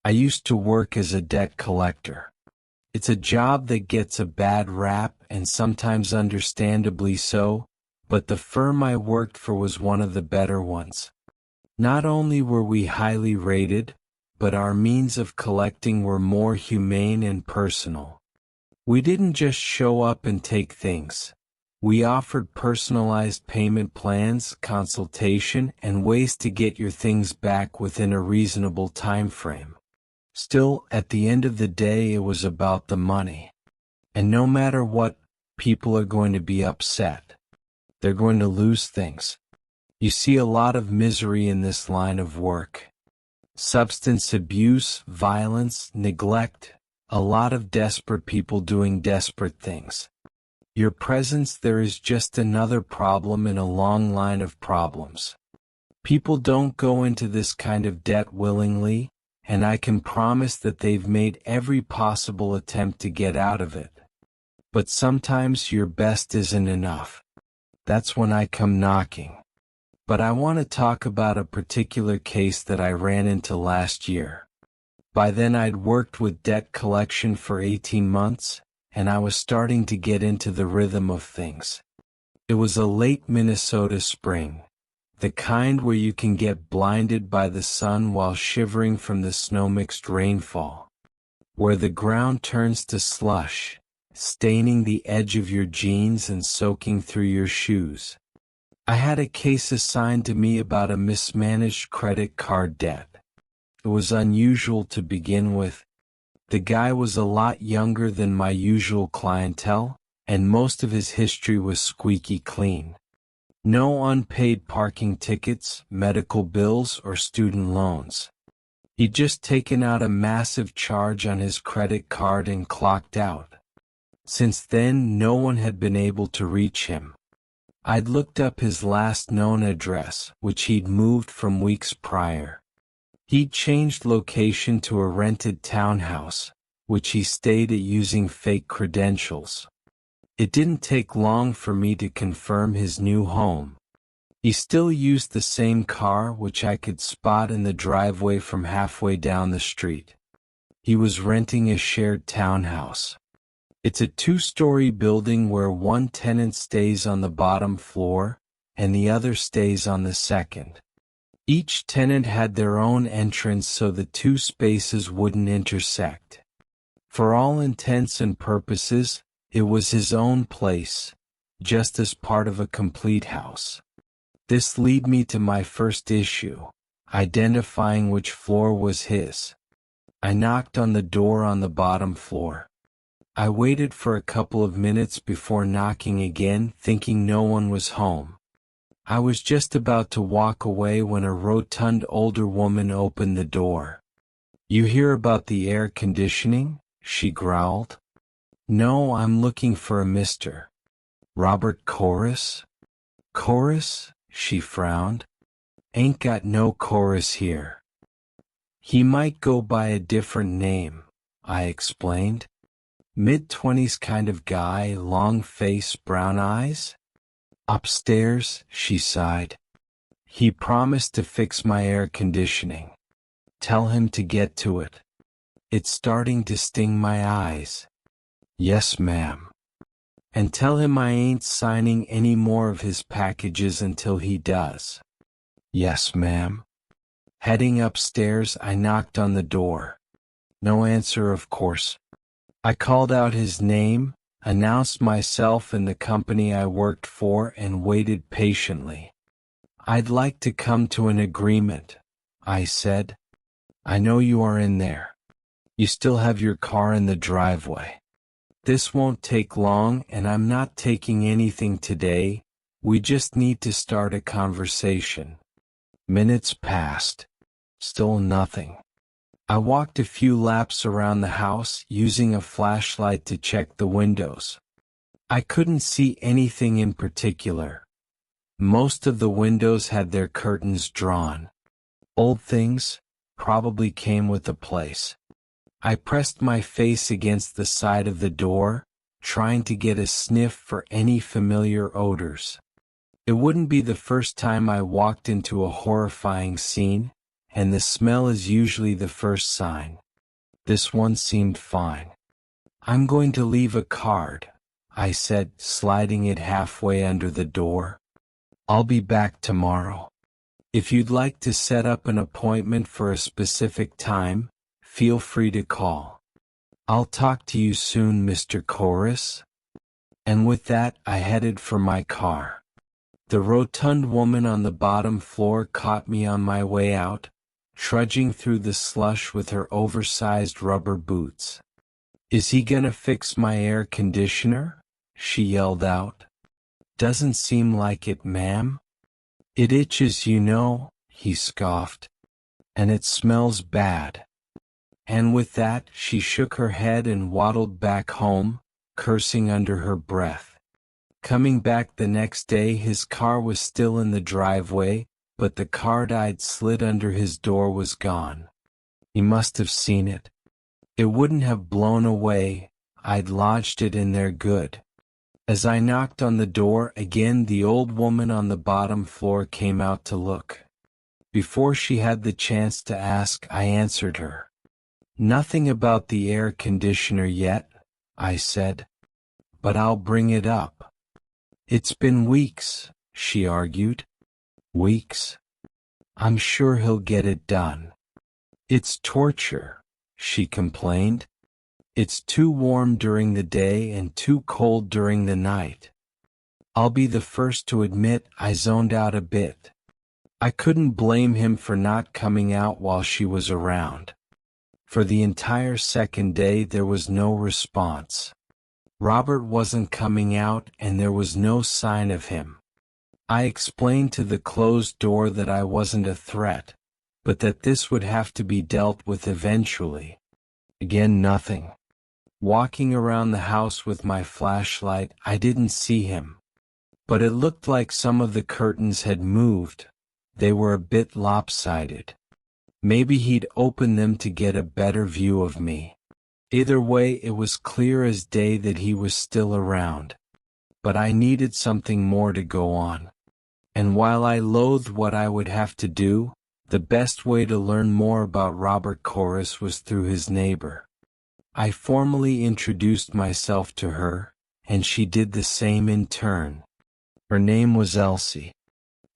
I used to work as a debt collector. It's a job that gets a bad rap, and sometimes understandably so, but the firm I worked for was one of the better ones. Not only were we highly rated, but our means of collecting were more humane and personal. We didn't just show up and take things. We offered personalized payment plans, consultation, and ways to get your things back within a reasonable time frame. Still, at the end of the day, it was about the money. And no matter what, people are going to be upset. They're going to lose things. You see a lot of misery in this line of work. Substance abuse, violence, neglect, a lot of desperate people doing desperate things. Your presence there is just another problem in a long line of problems. People don't go into this kind of debt willingly, and I can promise that they've made every possible attempt to get out of it. But sometimes your best isn't enough. That's when I come knocking. But I want to talk about a particular case that I ran into last year. By then I'd worked with debt collection for 18 months, and I was starting to get into the rhythm of things. It was a late Minnesota spring, the kind where you can get blinded by the sun while shivering from the snow-mixed rainfall, where the ground turns to slush, staining the edge of your jeans and soaking through your shoes. I had a case assigned to me about a mismanaged credit card debt. It was unusual to begin with. The guy was a lot younger than my usual clientele, and most of his history was squeaky clean. No unpaid parking tickets, medical bills, or student loans. He'd just taken out a massive charge on his credit card and clocked out. Since then, no one had been able to reach him. I'd looked up his last known address, which he'd moved from weeks prior. He'd changed location to a rented townhouse, which he stayed at using fake credentials. It didn't take long for me to confirm his new home. He still used the same car, which I could spot in the driveway from halfway down the street. He was renting a shared townhouse. It's a two-story building where one tenant stays on the bottom floor, and the other stays on the second. Each tenant had their own entrance so the two spaces wouldn't intersect. For all intents and purposes, it was his own place, just as part of a complete house. This lead me to my first issue, identifying which floor was his. I knocked on the door on the bottom floor. I waited for a couple of minutes before knocking again, thinking no one was home. I was just about to walk away when a rotund older woman opened the door. "You hear about the air conditioning?" she growled. "No, I'm looking for a Mr. Robert Chorus." "Chorus?" she frowned. "Ain't got no Chorus here." "He might go by a different name," I explained. "Mid-20s kind of guy, long face, brown eyes?" "Upstairs," she sighed. "He promised to fix my air conditioning. Tell him to get to it. It's starting to sting my eyes." "Yes, ma'am." "And tell him I ain't signing any more of his packages until he does." "Yes, ma'am." Heading upstairs, I knocked on the door. No answer, of course. I called out his name, announced myself and the company I worked for, and waited patiently. "I'd like to come to an agreement," I said. "I know you are in there. You still have your car in the driveway. This won't take long, and I'm not taking anything today. We just need to start a conversation." Minutes passed. Still nothing. I walked a few laps around the house, using a flashlight to check the windows. I couldn't see anything in particular. Most of the windows had their curtains drawn. Old things, probably came with the place. I pressed my face against the side of the door, trying to get a sniff for any familiar odors. It wouldn't be the first time I walked into a horrifying scene, and the smell is usually the first sign. This one seemed fine. I'm going to leave a card, I said, sliding it halfway under the door. I'll be back tomorrow. If you'd like to set up an appointment for a specific time, feel free to call. I'll talk to you soon, Mr. Chorus. And with that, I headed for my car. The rotund woman on the bottom floor caught me on my way out, trudging through the slush with her oversized rubber boots. "Is he gonna fix my air conditioner?" she yelled out. "Doesn't seem like it, ma'am." "It itches, you know," he scoffed. "And it smells bad." And with that, she shook her head and waddled back home, cursing under her breath. Coming back the next day, his car was still in the driveway, but the card I'd slid under his door was gone. He must have seen it. It wouldn't have blown away, I'd lodged it in there good. As I knocked on the door again, the old woman on the bottom floor came out to look. Before she had the chance to ask, I answered her. "Nothing about the air conditioner yet," I said. "But I'll bring it up." "It's been weeks," she argued. "Weeks? I'm sure he'll get it done." "It's torture," she complained. "It's too warm during the day and too cold during the night." I'll be the first to admit I zoned out a bit. I couldn't blame him for not coming out while she was around. For the entire second day there was no response. Robert wasn't coming out and there was no sign of him. I explained to the closed door that I wasn't a threat, but that this would have to be dealt with eventually. Again, nothing. Walking around the house with my flashlight, I didn't see him. But it looked like some of the curtains had moved. They were a bit lopsided. Maybe he'd opened them to get a better view of me. Either way, it was clear as day that he was still around. But I needed something more to go on. And while I loathed what I would have to do, the best way to learn more about Robert Chorus was through his neighbor. I formally introduced myself to her, and she did the same in turn. Her name was Elsie.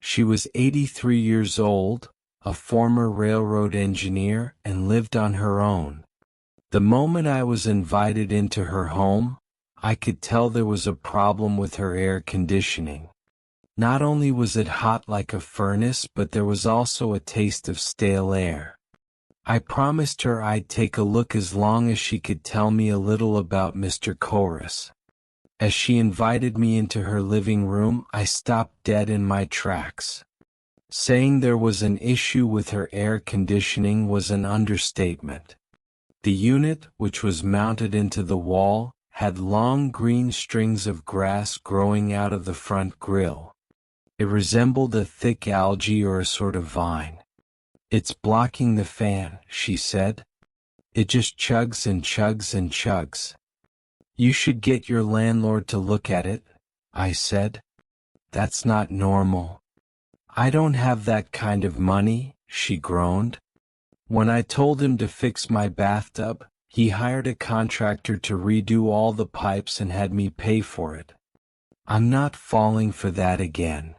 She was 83 years old, a former railroad engineer, and lived on her own. The moment I was invited into her home, I could tell there was a problem with her air conditioning. Not only was it hot like a furnace, but there was also a taste of stale air. I promised her I'd take a look as long as she could tell me a little about Mr. Chorus. As she invited me into her living room, I stopped dead in my tracks. Saying there was an issue with her air conditioning was an understatement. The unit, which was mounted into the wall, had long green strings of grass growing out of the front grille. It resembled a thick algae or a sort of vine. "It's blocking the fan," she said. "It just chugs and chugs and chugs." "You should get your landlord to look at it," I said. "That's not normal." "I don't have that kind of money," she groaned. "When I told him to fix my bathtub, he hired a contractor to redo all the pipes and had me pay for it. I'm not falling for that again."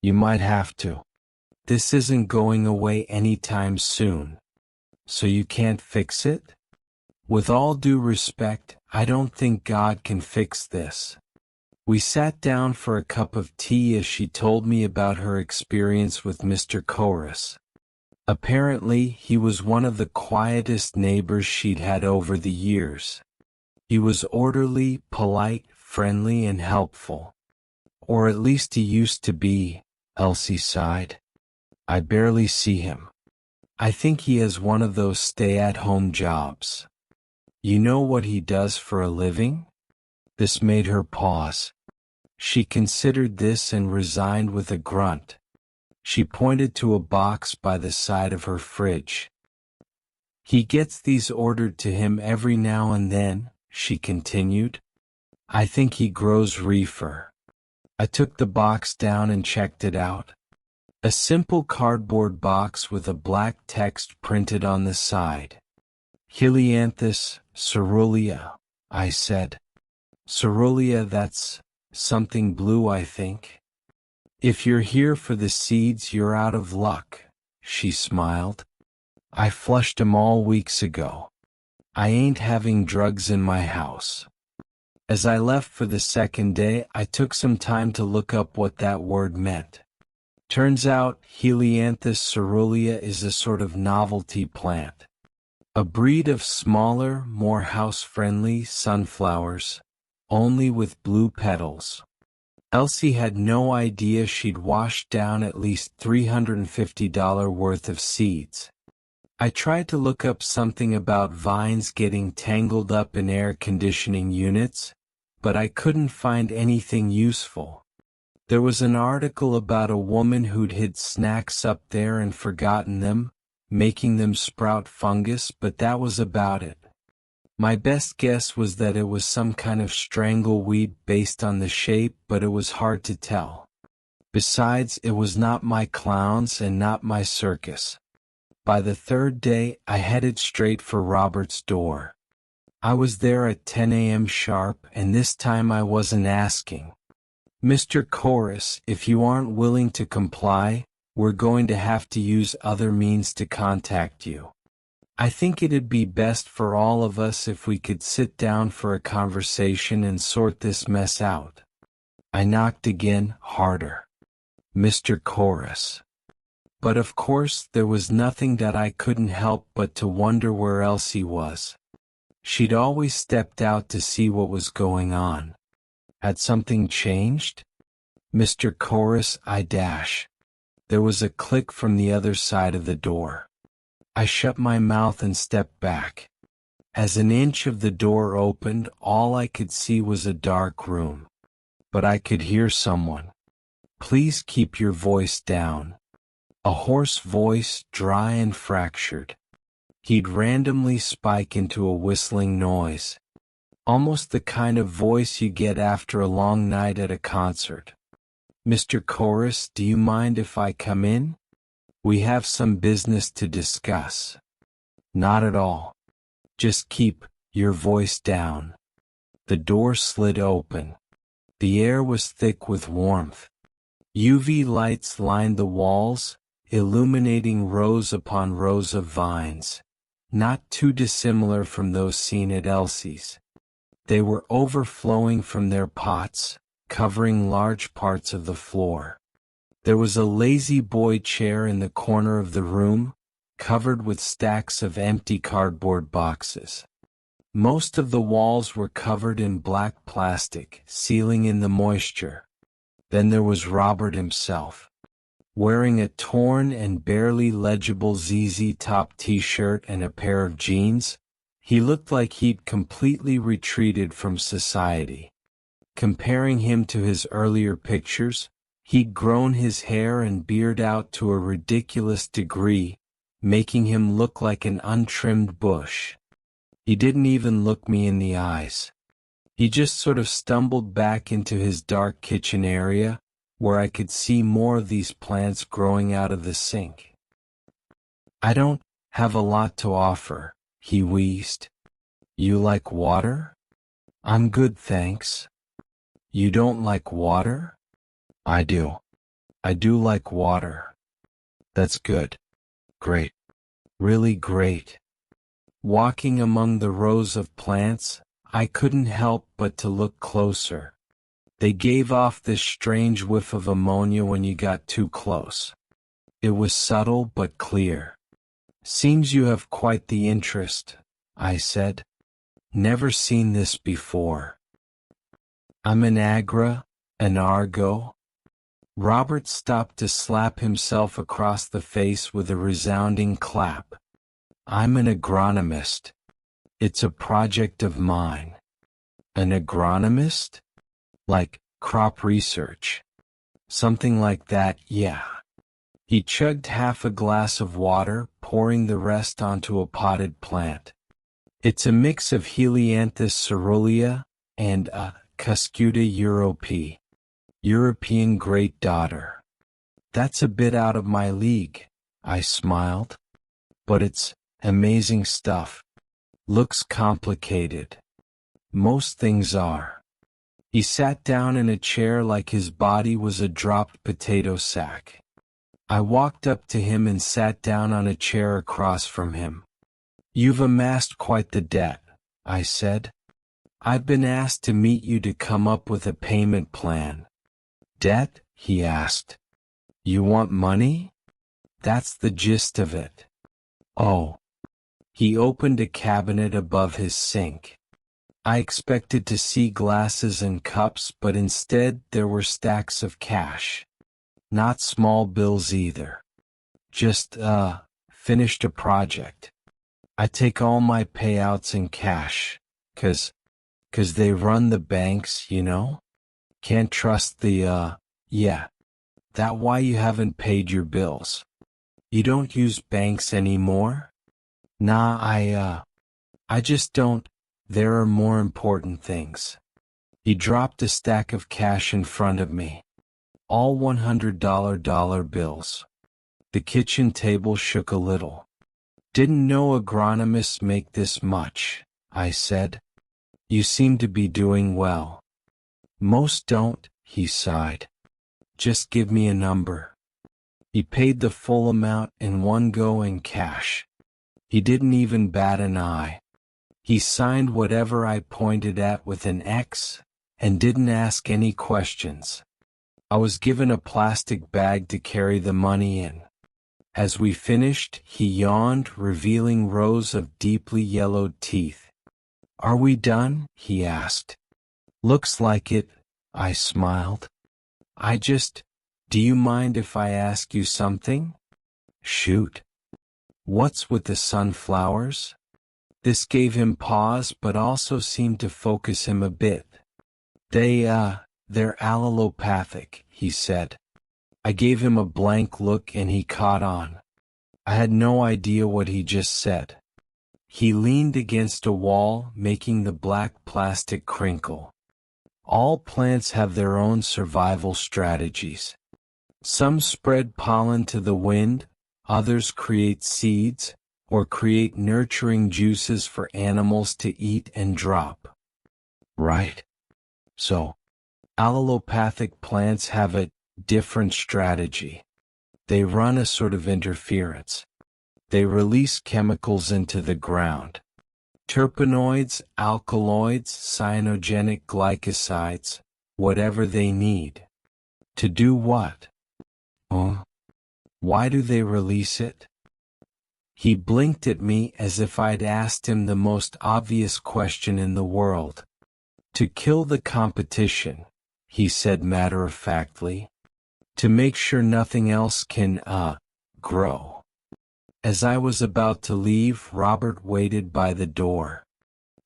"You might have to. This isn't going away anytime soon." "So you can't fix it?" "With all due respect, I don't think God can fix this." We sat down for a cup of tea as she told me about her experience with Mr. Chorus. Apparently, he was one of the quietest neighbors she'd had over the years. He was orderly, polite, friendly, and helpful. Or at least he used to be, Elsie sighed. "I barely see him. I think he has one of those stay-at-home jobs." "You know what he does for a living?" This made her pause. She considered this and resigned with a grunt. She pointed to a box by the side of her fridge. "He gets these ordered to him every now and then," she continued. "I think he grows reefer." I took the box down and checked it out. A simple cardboard box with a black text printed on the side. Helianthus caerulea, I said. Caerulea, that's something blue, I think. If you're here for the seeds, you're out of luck, she smiled. I flushed 'em all weeks ago. I ain't having drugs in my house. As I left for the second day, I took some time to look up what that word meant. Turns out, Helianthus caerulea is a sort of novelty plant. A breed of smaller, more house-friendly sunflowers, only with blue petals. Elsie had no idea she'd washed down at least $350 worth of seeds. I tried to look up something about vines getting tangled up in air conditioning units, but I couldn't find anything useful. There was an article about a woman who'd hid snacks up there and forgotten them, making them sprout fungus, but that was about it. My best guess was that it was some kind of strangleweed based on the shape, but it was hard to tell. Besides, it was not my clowns and not my circus. By the third day, I headed straight for Robert's door. I was there at 10 a.m. sharp, and this time I wasn't asking. Mr. Chorus, if you aren't willing to comply, we're going to have to use other means to contact you. I think it'd be best for all of us if we could sit down for a conversation and sort this mess out. I knocked again, harder. Mr. Chorus. But of course, there was nothing that I couldn't help but to wonder where Elsie was. She'd always stepped out to see what was going on. Had something changed? Mr. Chorus, I dash. There was a click from the other side of the door. I shut my mouth and stepped back. As an inch of the door opened, all I could see was a dark room. But I could hear someone. Please keep your voice down. A hoarse voice, dry and fractured. He'd randomly spike into a whistling noise. Almost the kind of voice you get after a long night at a concert. Mr. Chorus, do you mind if I come in? We have some business to discuss. Not at all. Just keep your voice down. The door slid open. The air was thick with warmth. UV lights lined the walls, illuminating rows upon rows of vines, not too dissimilar from those seen at Elsie's. They were overflowing from their pots, covering large parts of the floor. There was a lazy boy chair in the corner of the room, covered with stacks of empty cardboard boxes. Most of the walls were covered in black plastic, sealing in the moisture. Then there was Robert himself. Wearing a torn and barely legible ZZ Top t-shirt and a pair of jeans, he looked like he'd completely retreated from society. Comparing him to his earlier pictures, he'd grown his hair and beard out to a ridiculous degree, making him look like an untrimmed bush. He didn't even look me in the eyes. He just sort of stumbled back into his dark kitchen area, where I could see more of these plants growing out of the sink. I don't have a lot to offer, he wheezed. You like water? I'm good, thanks. You don't like water? I do. I do like water. That's good. Great. Really great. Walking among the rows of plants, I couldn't help but to look closer. They gave off this strange whiff of ammonia when you got too close. It was subtle but clear. Seems you have quite the interest, I said. Never seen this before. I'm an Agra, an Argo. Robert stopped to slap himself across the face with a resounding clap. I'm an agronomist. It's a project of mine. An agronomist? Like crop research. Something like that, yeah. He chugged half a glass of water, pouring the rest onto a potted plant. It's a mix of Helianthus caerulea and Cuscuta europaea, European great dodder. That's a bit out of my league, I smiled. But it's amazing stuff. Looks complicated. Most things are. He sat down in a chair like his body was a dropped potato sack. I walked up to him and sat down on a chair across from him. You've amassed quite the debt, I said. I've been asked to meet you to come up with a payment plan. Debt? He asked. You want money? That's the gist of it. Oh. He opened a cabinet above his sink. I expected to see glasses and cups, but instead there were stacks of cash. Not small bills either. Just, finished a project. I take all my payouts in cash, 'cause they run the banks, you know? Can't trust the, yeah. That why you haven't paid your bills? You don't use banks anymore? Nah, I just don't. There are more important things. He dropped a stack of cash in front of me. All $100 bills. The kitchen table shook a little. Didn't know agronomists make this much, I said. You seem to be doing well. Most don't, he sighed. Just give me a number. He paid the full amount in one go in cash. He didn't even bat an eye. He signed whatever I pointed at with an X, and didn't ask any questions. I was given a plastic bag to carry the money in. As we finished, he yawned, revealing rows of deeply yellowed teeth. Are we done? He asked. Looks like it, I smiled. Do you mind if I ask you something? Shoot. What's with the sunflowers? This gave him pause but also seemed to focus him a bit. They're allelopathic, he said. I gave him a blank look and he caught on. I had no idea what he just said. He leaned against a wall, making the black plastic crinkle. All plants have their own survival strategies. Some spread pollen to the wind, others create seeds, or create nurturing juices for animals to eat and drop. Right? So, allelopathic plants have a different strategy. They run a sort of interference. They release chemicals into the ground. Terpenoids, alkaloids, cyanogenic glycosides, whatever they need. To do what? Why do they release it? He blinked at me as if I'd asked him the most obvious question in the world. To kill the competition, he said matter-of-factly. To make sure nothing else can, grow. As I was about to leave, Robert waited by the door.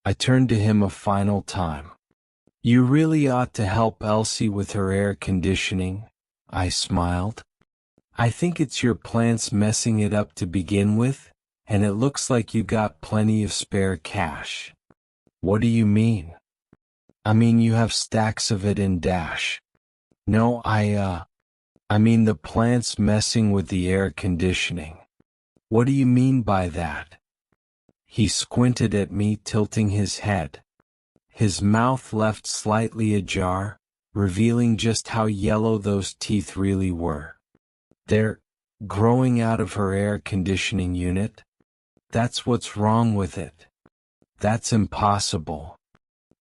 I turned to him a final time. You really ought to help Elsie with her air conditioning, I smiled. I think it's your plants messing it up to begin with, and it looks like you got plenty of spare cash. What do you mean? I mean you have stacks of it in Dash. No, I mean the plants messing with the air conditioning. What do you mean by that? He squinted at me, tilting his head. His mouth left slightly ajar, revealing just how yellow those teeth really were. They're growing out of her air conditioning unit? That's what's wrong with it. That's impossible.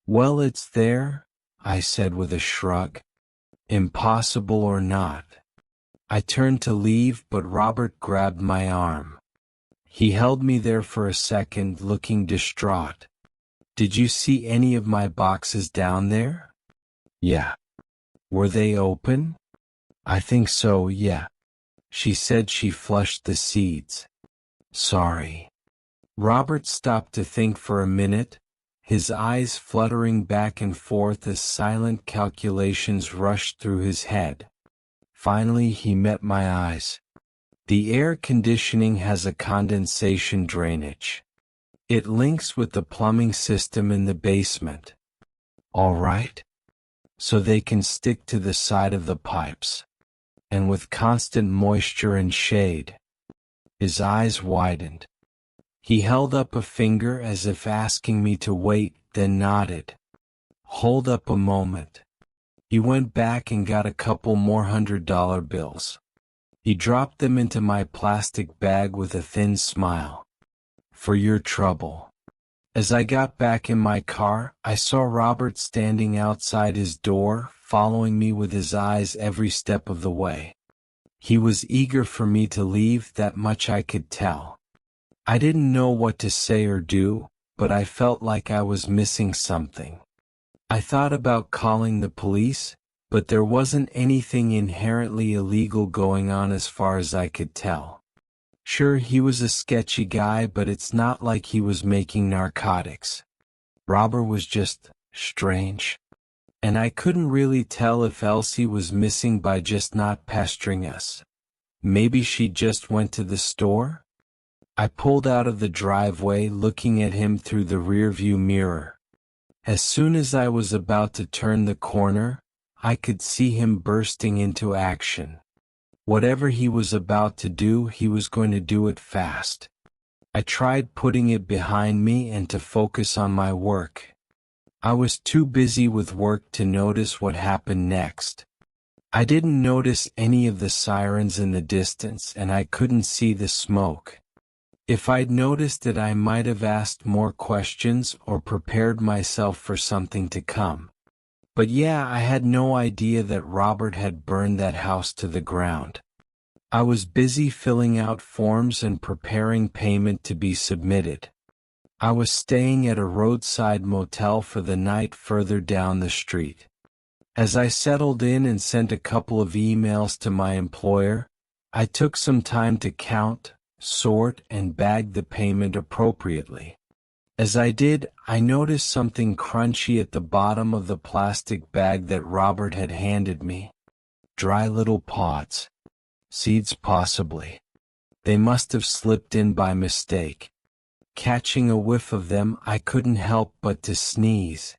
Well, it's there, I said with a shrug. Impossible or not. I turned to leave, but Robert grabbed my arm. He held me there for a second, looking distraught. Did you see any of my boxes down there? Yeah. Were they open? I think so, yeah. She said she flushed the seeds. Sorry. Robert stopped to think for a minute, his eyes fluttering back and forth as silent calculations rushed through his head. Finally he met my eyes. The air conditioning has a condensation drainage. It links with the plumbing system in the basement. All right? So they can stick to the side of the pipes. and with constant moisture and shade. His eyes widened. He held up a finger as if asking me to wait, then nodded. Hold up a moment. He went back and got a couple more $100 bills. He dropped them into my plastic bag with a thin smile. For your trouble. As I got back in my car, I saw Robert standing outside his door, following me with his eyes every step of the way. He was eager for me to leave, that much I could tell. I didn't know what to say or do, but I felt like I was missing something. I thought about calling the police, but there wasn't anything inherently illegal going on as far as I could tell. Sure, he was a sketchy guy, but it's not like he was making narcotics. Robert was just strange. And I couldn't really tell if Elsie was missing by just not pestering us. Maybe she just went to the store? I pulled out of the driveway, looking at him through the rearview mirror. As soon as I was about to turn the corner, I could see him bursting into action. Whatever he was about to do, he was going to do it fast. I tried putting it behind me and to focus on my work. I was too busy with work to notice what happened next. I didn't notice any of the sirens in the distance, and I couldn't see the smoke. If I'd noticed it, I might have asked more questions or prepared myself for something to come. But yeah, I had no idea that Robert had burned that house to the ground. I was busy filling out forms and preparing payment to be submitted. I was staying at a roadside motel for the night further down the street. As I settled in and sent a couple of emails to my employer, I took some time to count, sort, and bag the payment appropriately. As I did, I noticed something crunchy at the bottom of the plastic bag that Robert had handed me. Dry little pods. Seeds possibly. They must have slipped in by mistake. Catching a whiff of them, I couldn't help but to sneeze.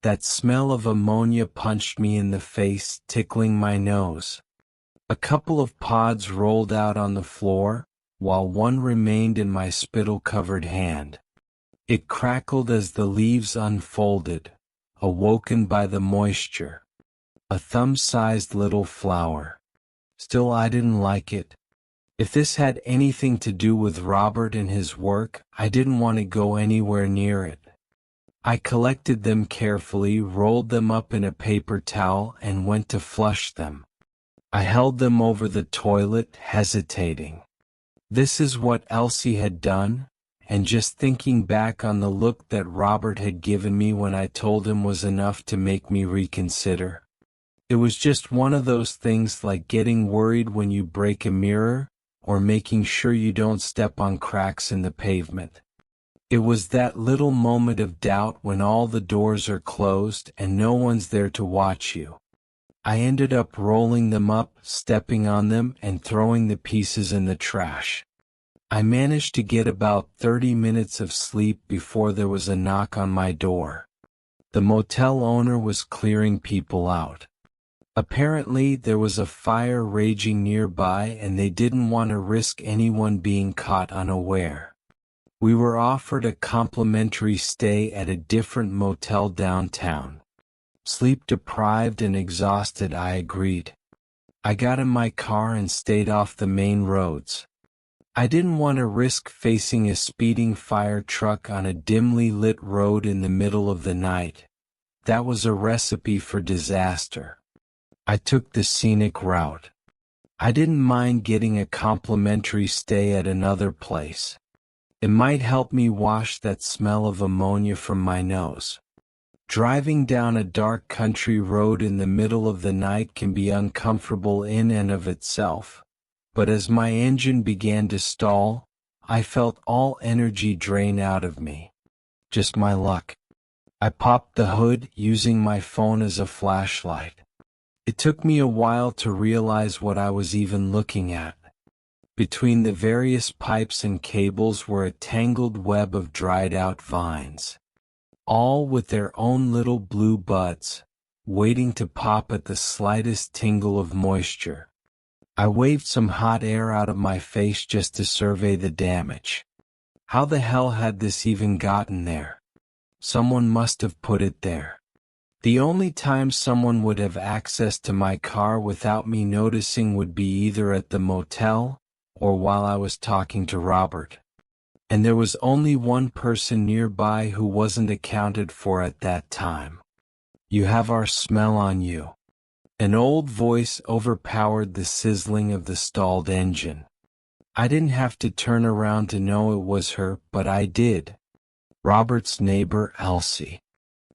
That smell of ammonia punched me in the face, tickling my nose. A couple of pods rolled out on the floor, while one remained in my spittle-covered hand. It crackled as the leaves unfolded, awoken by the moisture. A thumb-sized little flower. Still, I didn't like it. If this had anything to do with Robert and his work, I didn't want to go anywhere near it. I collected them carefully, rolled them up in a paper towel, and went to flush them. I held them over the toilet, hesitating. This is what Elsie had done, and just thinking back on the look that Robert had given me when I told him was enough to make me reconsider. It was just one of those things like getting worried when you break a mirror, or making sure you don't step on cracks in the pavement. It was that little moment of doubt when all the doors are closed and no one's there to watch you. I ended up rolling them up, stepping on them, and throwing the pieces in the trash. I managed to get about 30 minutes of sleep before there was a knock on my door. The motel owner was clearing people out. Apparently, there was a fire raging nearby and they didn't want to risk anyone being caught unaware. We were offered a complimentary stay at a different motel downtown. Sleep-deprived and exhausted, I agreed. I got in my car and stayed off the main roads. I didn't want to risk facing a speeding fire truck on a dimly lit road in the middle of the night. That was a recipe for disaster. I took the scenic route. I didn't mind getting a complimentary stay at another place. It might help me wash that smell of ammonia from my nose. Driving down a dark country road in the middle of the night can be uncomfortable in and of itself, but as my engine began to stall, I felt all energy drain out of me. Just my luck. I popped the hood, using my phone as a flashlight. It took me a while to realize what I was even looking at. Between the various pipes and cables were a tangled web of dried-out vines, all with their own little blue buds, waiting to pop at the slightest tingle of moisture. I waved some hot air out of my face just to survey the damage. How the hell had this even gotten there? Someone must have put it there. The only time someone would have access to my car without me noticing would be either at the motel or while I was talking to Robert. And there was only one person nearby who wasn't accounted for at that time. "You have our smell on you." An old voice overpowered the sizzling of the stalled engine. I didn't have to turn around to know it was her, but I did. Robert's neighbor, Elsie.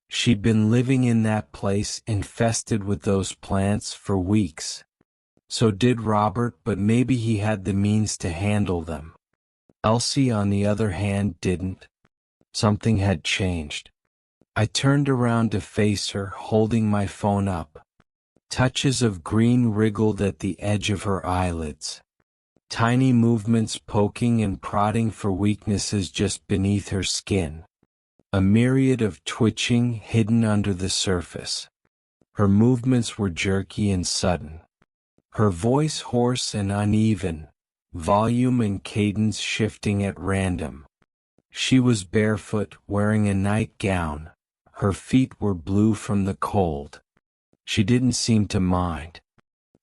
She'd been living in that place infested with those plants for weeks. So did Robert, but maybe he had the means to handle them. Elsie, on the other hand, didn't. Something had changed. I turned around to face her, holding my phone up. Touches of green wriggled at the edge of her eyelids. Tiny movements poking and prodding for weaknesses just beneath her skin. A myriad of twitching hidden under the surface. Her movements were jerky and sudden. Her voice hoarse and uneven, volume and cadence shifting at random. She was barefoot, wearing a nightgown. Her feet were blue from the cold. She didn't seem to mind.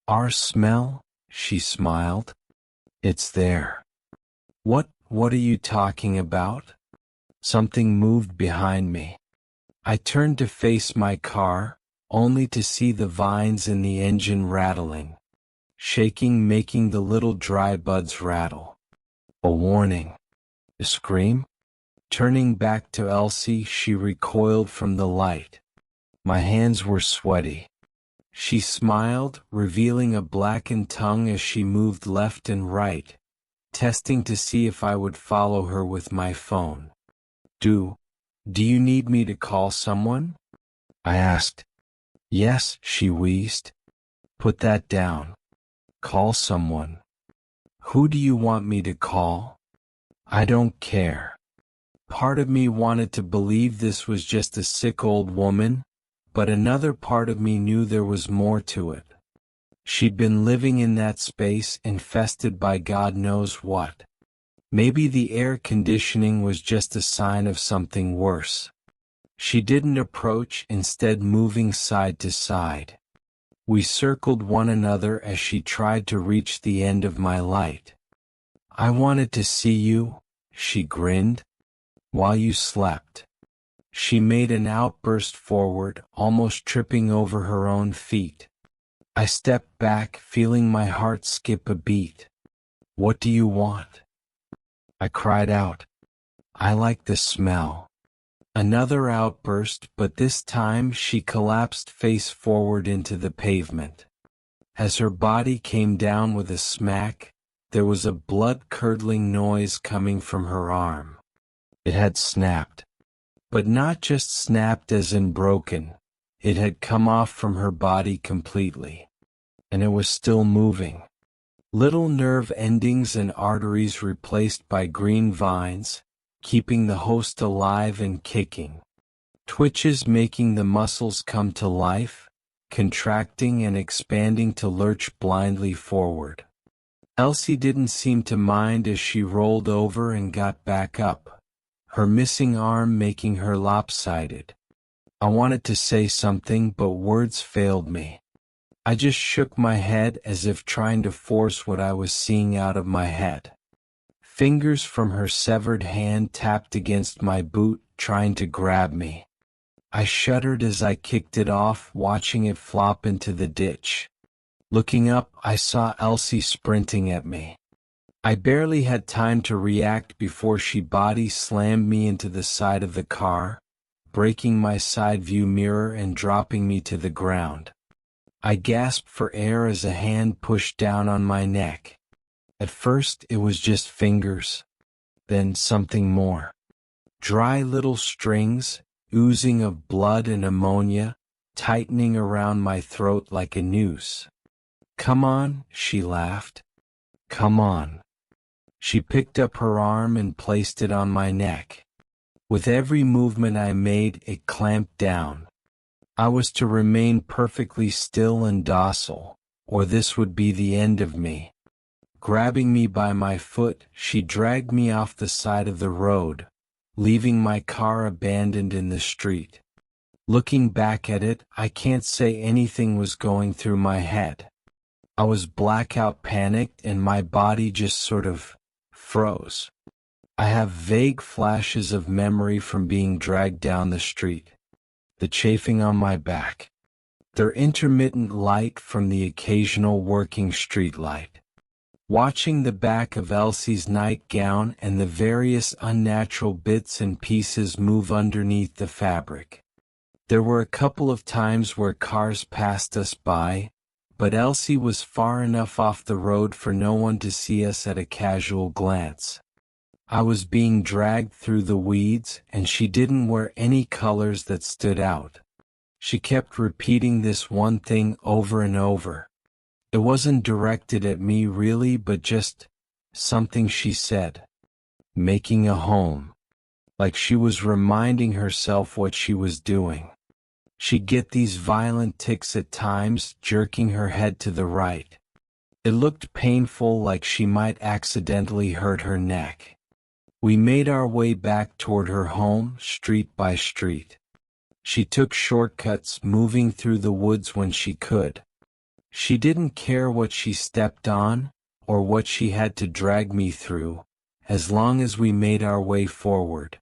"Our smell?" she smiled. "It's there." What are you talking about?" Something moved behind me. I turned to face my car, only to see the vines in the engine rattling, shaking, making the little dry buds rattle. A warning. A scream? Turning back to Elsie, she recoiled from the light. My hands were sweaty. She smiled, revealing a blackened tongue as she moved left and right, testing to see if I would follow her with my phone. Do you need me to call someone?" I asked. "Yes," she wheezed. "Put that down. Call someone." "Who do you want me to call?" "I don't care." Part of me wanted to believe this was just a sick old woman, but another part of me knew there was more to it. She'd been living in that space infested by God knows what. Maybe the air conditioning was just a sign of something worse. She didn't approach, instead moving side to side. We circled one another as she tried to reach the end of my light. "I wanted to see you," she grinned, "while you slept." She made an outburst forward, almost tripping over her own feet. I stepped back, feeling my heart skip a beat. "What do you want?" I cried out. "I like the smell." Another outburst, but this time she collapsed face forward into the pavement. As her body came down with a smack, there was a blood-curdling noise coming from her arm. It had snapped. But not just snapped as in broken, it had come off from her body completely. And it was still moving. Little nerve endings and arteries replaced by green vines, keeping the host alive and kicking. Twitches making the muscles come to life, contracting and expanding to lurch blindly forward. Elsie didn't seem to mind as she rolled over and got back up, her missing arm making her lopsided. I wanted to say something, but words failed me. I just shook my head as if trying to force what I was seeing out of my head. Fingers from her severed hand tapped against my boot, trying to grab me. I shuddered as I kicked it off, watching it flop into the ditch. Looking up, I saw Elsie sprinting at me. I barely had time to react before she body slammed me into the side of the car, breaking my side view mirror and dropping me to the ground. I gasped for air as a hand pushed down on my neck. At first it was just fingers, then something more. Dry little strings, oozing of blood and ammonia, tightening around my throat like a noose. "Come on," she laughed. "Come on." She picked up her arm and placed it on my neck. With every movement I made, it clamped down. I was to remain perfectly still and docile, or this would be the end of me. Grabbing me by my foot, she dragged me off the side of the road, leaving my car abandoned in the street. Looking back at it, I can't say anything was going through my head. I was blackout panicked and my body just sort of froze. I have vague flashes of memory from being dragged down the street. The chafing on my back. The intermittent light from the occasional working street light. Watching the back of Elsie's nightgown and the various unnatural bits and pieces move underneath the fabric. There were a couple of times where cars passed us by, but Elsie was far enough off the road for no one to see us at a casual glance. I was being dragged through the weeds, and she didn't wear any colors that stood out. She kept repeating this one thing over and over. It wasn't directed at me really, but just something she said. Making a home. Like she was reminding herself what she was doing. She'd get these violent tics at times, jerking her head to the right. It looked painful, like she might accidentally hurt her neck. We made our way back toward her home, street by street. She took shortcuts, moving through the woods when she could. She didn't care what she stepped on, or what she had to drag me through, as long as we made our way forward.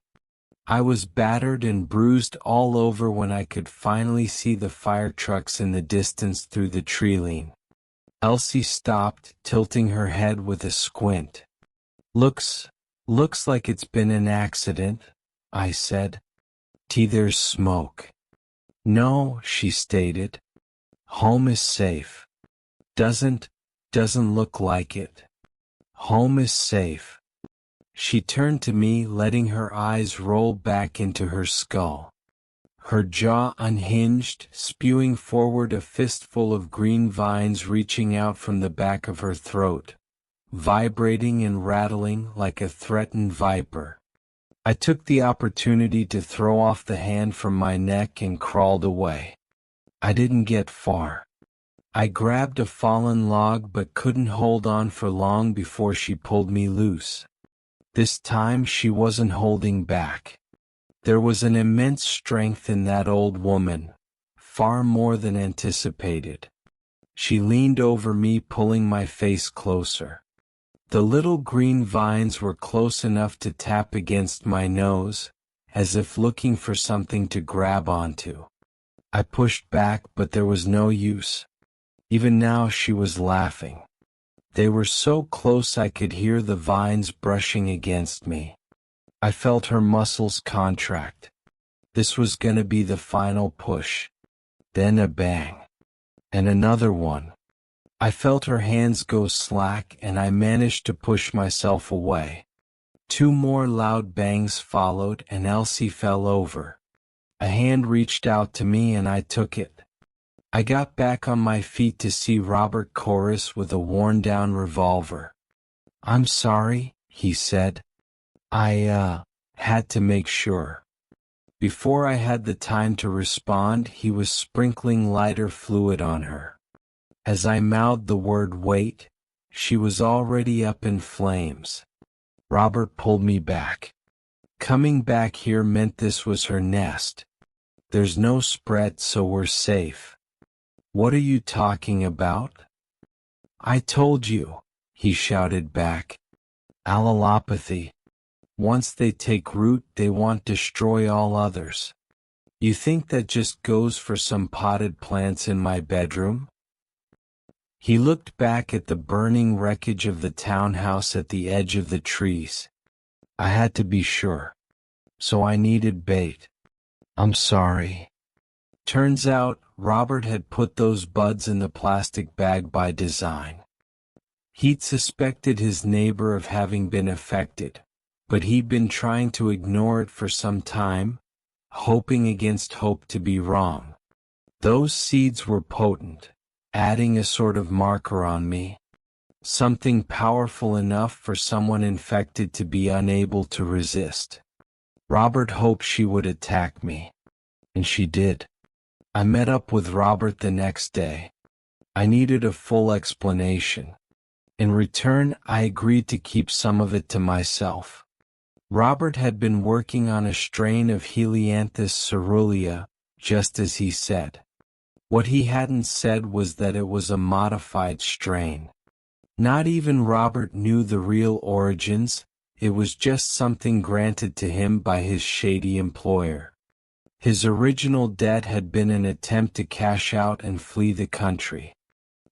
I was battered and bruised all over when I could finally see the fire trucks in the distance through the tree-line. Elsie stopped, tilting her head with a squint. Looks like it's been an accident," I said. "There's smoke." "No," she stated. "Home is safe." Doesn't look like it. Home is safe." She turned to me, letting her eyes roll back into her skull. Her jaw unhinged, spewing forward a fistful of green vines reaching out from the back of her throat, vibrating and rattling like a threatened viper. I took the opportunity to throw off the hand from my neck and crawled away. I didn't get far. I grabbed a fallen log but couldn't hold on for long before she pulled me loose. This time she wasn't holding back. There was an immense strength in that old woman, far more than anticipated. She leaned over me, pulling my face closer. The little green vines were close enough to tap against my nose, as if looking for something to grab onto. I pushed back, but there was no use. Even now she was laughing. They were so close I could hear the vines brushing against me. I felt her muscles contract. This was gonna be the final push. Then a bang. And another one. I felt her hands go slack and I managed to push myself away. 2 more loud bangs followed and Elsie fell over. A hand reached out to me and I took it. I got back on my feet to see Robert Corris with a worn-down revolver. "I'm sorry," he said. I had to make sure." Before I had the time to respond, he was sprinkling lighter fluid on her. As I mouthed the word "wait," she was already up in flames. Robert pulled me back. Coming back here meant this was her nest. "There's no spread, so we're safe." "What are you talking about?" "I told you," he shouted back. "Allelopathy. Once they take root, they want to destroy all others. You think that just goes for some potted plants in my bedroom?" He looked back at the burning wreckage of the townhouse at the edge of the trees. I had to be sure. So I needed bait. "I'm sorry." Turns out, Robert had put those buds in the plastic bag by design. He'd suspected his neighbor of having been affected, but he'd been trying to ignore it for some time, hoping against hope to be wrong. Those seeds were potent, adding a sort of marker on me. Something powerful enough for someone infected to be unable to resist. Robert hoped she would attack me. And she did. I met up with Robert the next day. I needed a full explanation. In return, I agreed to keep some of it to myself. Robert had been working on a strain of Helianthus caerulea, just as he said. What he hadn't said was that it was a modified strain. Not even Robert knew the real origins, it was just something granted to him by his shady employer. His original debt had been an attempt to cash out and flee the country.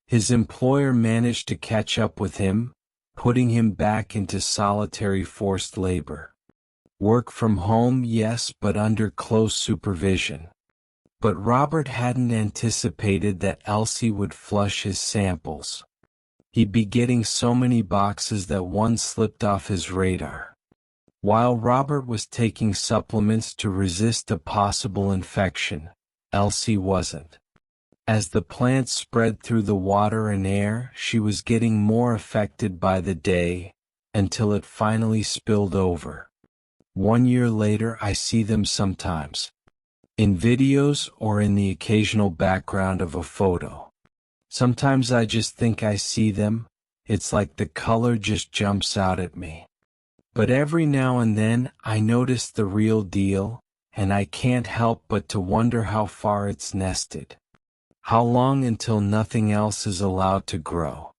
His employer managed to catch up with him, putting him back into solitary forced labor. Work from home, yes, but under close supervision. But Robert hadn't anticipated that Elsie would flush his samples. He'd be getting so many boxes that one slipped off his radar. While Robert was taking supplements to resist a possible infection, Elsie wasn't. As the plant spread through the water and air, she was getting more affected by the day, until it finally spilled over. 1 year later, I see them sometimes. In videos or in the occasional background of a photo. Sometimes I just think I see them, it's like the color just jumps out at me. But every now and then, I notice the real deal, and I can't help but to wonder how far it's nested. How long until nothing else is allowed to grow.